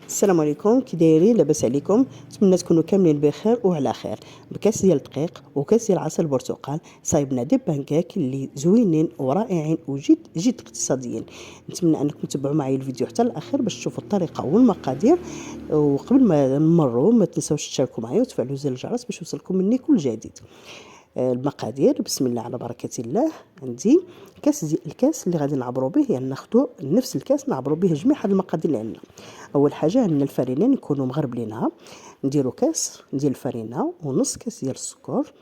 السلام عليكم، كي دايرين؟ لاباس عليكم؟ نتمنى تكونوا كاملين بخير وعلى خير. بكاس ديال الدقيق وكاس ديال عصير البرتقال صايبنا دي بانكيك اللي زوينين ورائعين وجد جد اقتصاديين. نتمنى انكم تتبعوا معي الفيديو حتى الاخير باش تشوفوا الطريقه والمقادير. وقبل ما نمروا ما تنساوش تشاركوا معي وتفعلوا زر الجرس باش يوصلكم مني كل جديد. المقادير بسم الله على بركة الله. عندي الكاس اللي غادي نعبروا به، يعني ناخذوا نفس الكاس نعبروا به جميع هاد المقادير اللي عندنا. اول حاجه عندنا الفرينه نكونوا مغربلينها، نديروا كاس ديال الفرينه ونص كاس ديال السكر،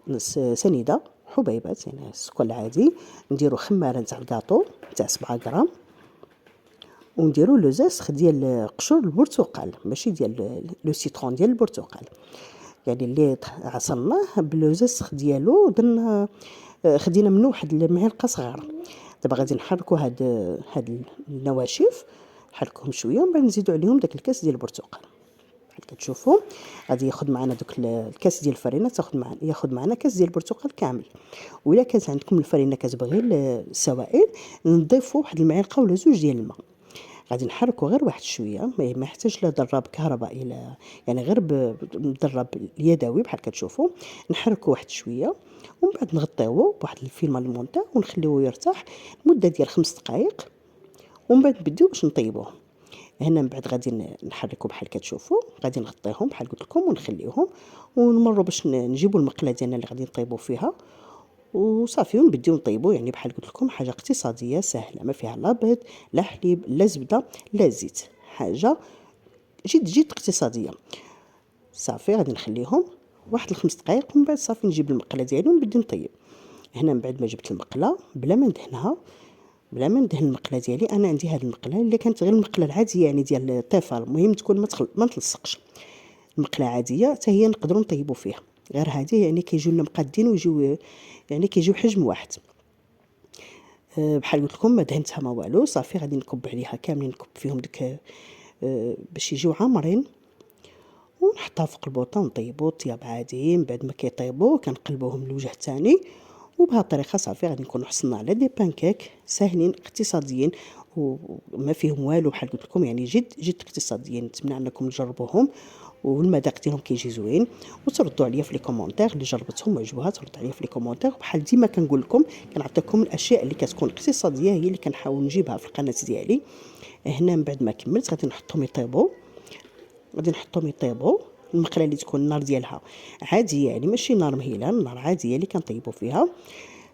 نص سنيده حبيبات يعني السكر العادي، نديروا خماره تاع الكاطو تاع 7 غرام، ونديروا لو زاسخ ديال قشور البرتقال ماشي ديال لو سيترون ديال البرتقال، يعني اللي عصرناه بلوزسخ ديالو درنا خدينا منه واحد المعلقه صغيره. دابا غادي نحركوا هاد النواشف، نحركوهم شويه ومن بعد نزيدوا عليهم داك الكاس ديال البرتقال. بحال كتشوفوا غادي ياخذ معنا دوك الكاس ديال الفرينه، ياخذ معنا كاس ديال البرتقال كامل. ولا كانت عندكم الفرينه كتبغي السوائل نضيفوا واحد المعلقه ولا زوج ديال الماء. غادي نحركو غير واحد شويه، ما يحتاج لا ضراب كهربائي لا، يعني غير بالضراب اليدوي بحال كتشوفوا. نحركو واحد شويه ومن بعد نغطيوه بواحد الفيلم المونتا ونخليوه يرتاح مده ديال 5 دقائق، ومن بعد نبداو باش نطيبوه. هنا من بعد غادي نحركو بحال كتشوفوا، غادي نغطيهم بحال قلت لكم ونخليوهم ونمروا باش نجيبوا المقله ديالنا اللي غادي نطيبوا فيها وصافي، ونبداو نطيبوا. يعني بحال قلت لكم حاجه اقتصاديه سهله، ما فيها لا بيض لا حليب لا زبده لا زيت، حاجه جد اقتصاديه. صافي غادي نخليهم واحد الخمس دقائق ومن بعد صافي نجيب المقله ديالي ونبدا نطيب. هنا من بعد ما جبت المقله بلا ما ندهنها، بلا ما ندهن المقله ديالي، انا عندي هذه المقله اللي كانت غير المقله العاديه يعني ديال الطفل، المهم تكون ما تلصقش. المقله عاديه حتى هي نقدروا نطيبوا فيها، غير هذه يعني كيجيو لنا مقادين ويجيو يعني كيجيو حجم واحد. بحال قلت لكم ما دهنتها ما والو. صافي غادي نكب عليها كاملين، نكب فيهم ديك باش يجيو عامرين، ونحطها فوق البوطه ونطيبوا طياب عادي. من بعد ما كيطيبوا كنقلبوهم الوجه الثاني، وبهذه الطريقه صافي غادي نكونوا حصلنا على دي بانكيك ساهلين اقتصاديين وما فيهم والو. بحال قلت لكم يعني جد اقتصاديين. نتمنى انكم تجربوهم والمذاق ديالهم كيجي زوين، وتردوا عليا في لي كومونتير اللي جربتهم وعجبوها، تردوا عليا في لي كومونتير. بحال ديما كنقول لكم كنعطيكم الاشياء اللي كتكون اقتصاديه هي اللي كنحاول نجيبها في القناه ديالي. هنا من بعد ما كملت غادي نحطهم يطيبوا، غادي نحطهم يطيبوا. المقله اللي تكون النار ديالها عاديه يعني ماشي نار مهيله، النار عاديه اللي كنطيبوا فيها.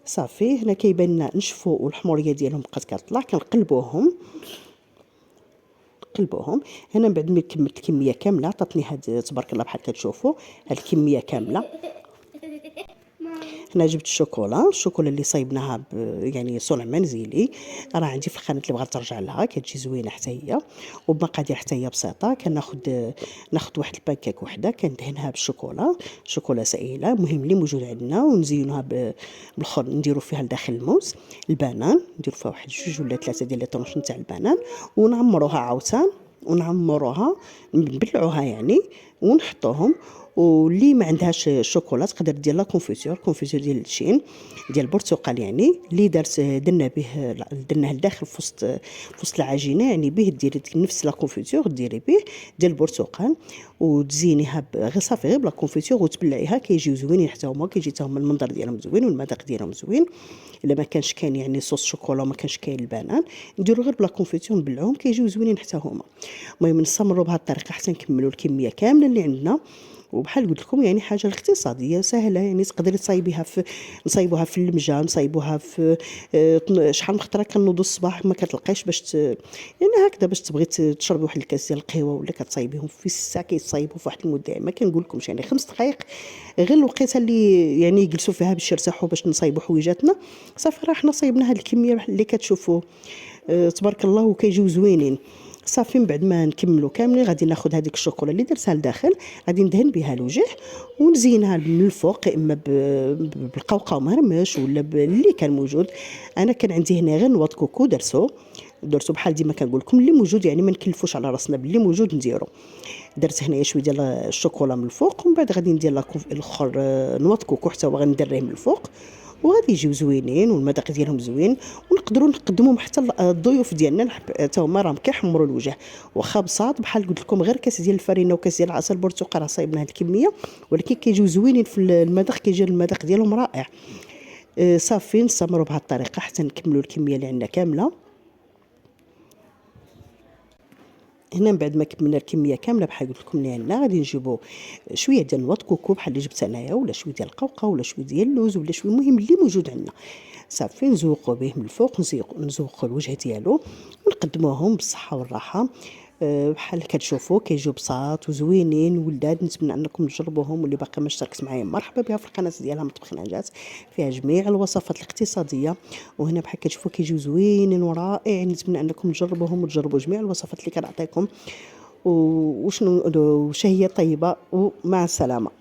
صافي هنا كيبان لنا نشفوا والحموريه ديالهم بقات كتطلع، كنقلبوهم نقلبوهم. هنا من بعد ما كملت الكميه كامله عطاتني هاد تبارك الله بحال كتشوفوا هاد الكميه كامله. هنا جبت الشوكولا اللي صايبناها يعني صنع منزلي، راه عندي في القناه اللي بغات ترجع لها، كتجي زوينه حتى هي وبمقادير حتى هي بسيطه. ناخذ واحد الباكيك وحده كندهنها شوكولا سائله، المهم اللي موجود عندنا، ونزينوها بالخر، نديروا فيها لداخل الموز البنان، نديروا فيها واحد جوج ولا ثلاثه ديال لي طونش تاع البنان، ونعمروها عاوتاني ونعمروها نبلعوها يعني ونحطوهم. واللي ما عندهاش الشوكولا تقدر دير لا كونفيتور ديال الشين ديال البرتقال، يعني اللي درنا به درناه لداخل في وسط العجينه، يعني به ديري نفس لا كونفيتور ديري به ديال البرتقال وتزينيها غير صافي غير بلا كونفيتور وتبلعيها، كيجيو زوينين حتى هما، كيجي حتى هما المنظر ديالهم زوين والمذاق ديالهم زوين. الا ما كانش كاين يعني صوص شوكولا وما كانش كاين البنان نديرو غير بلا كونفيتور نبلعوهم كيجيو زوينين حتى هما. المهم نستمروا بهذه الطريقه حتى نكملوا الكميه كامله اللي عندنا. وبحال قلت لكم يعني حاجه اقتصاديه سهله، يعني تقدري تصايبيها نصايبوها في المجا، نصايبوها في شحال من خطره كنوضوا الصباح ما كتلقايش باش يعني هكذا باش تبغي تشربي واحد الكاس ديال القهوه ولا كتصايبيهم في الساعه كيتصايبوا في واحد المده، ما كنقول لكمش يعني 5 دقائق غير الوقيته اللي يعني يجلسوا فيها باش يرتاحوا باش نصايبوا حويجاتنا. صافي راه حنا صايبنا هاد الكميه اللي كتشوفوا تبارك الله وكيجيو زوينين. صافي من بعد ما نكملوا كاملين غادي ناخذ هذيك الشوكولا اللي درتها لداخل، غادي ندهن بها الوجه ونزينها من الفوق، اما بالقوقعه مهرمش ولا اللي كان موجود. انا كان عندي هنا غير نواه كوكو درتو بحال ديما كنقول لكم اللي موجود، يعني ما نكلفوش على راسنا باللي موجود نديرو. درت هنايا شويه ديال الشوكولا من الفوق ومن بعد غادي ندير الاخر نواه كوكو حتى هو غندريه من الفوق، وغادي يجيو زوينين والمذاق ديالهم زوين، ونقدروا نقدموهم حتى الضيوف ديالنا حتى هما راهم كيحمروا الوجه. واخا بساط بحال قلت لكم غير كاس ديال الفرينه وكاس ديال العسل البرتقال راه صايبنا هاد الكميه، ولكن كيجيو زوينين في المذاق، كيجي المذاق ديالهم رائع. صافي نستمروا بهذه الطريقه حتى نكملوا الكميه اللي عندنا كامله. هنا من بعد ما كملنا الكميه كامله بحال قلت لكم اللي عندنا، غادي نجيبوا شويه ديال نواة كوكو بحال اللي جبت انايا، ولا شويه ديال القوقه، ولا شويه ديال اللوز، ولا شويه، المهم اللي موجود عندنا. صافي نزوقوا به من الفوق، نزوقوا الوجه ديالو ونقدموهم بالصحه والراحه. بحال كتشوفوا كيجيو بساط وزوينين ولداد. نتمنى انكم تجربوهم، واللي باقي ما اشتركش معايا مرحبا بها في القناه ديالها مطبخ نجاة، فيها جميع الوصفات الاقتصاديه. وهنا بحال كتشوفوا كيجيو زوينين ورائعين. نتمنى انكم تجربوهم وتجربوا جميع الوصفات اللي كنعطيكم. وشنو وشهيه طيبه، ومع السلامه.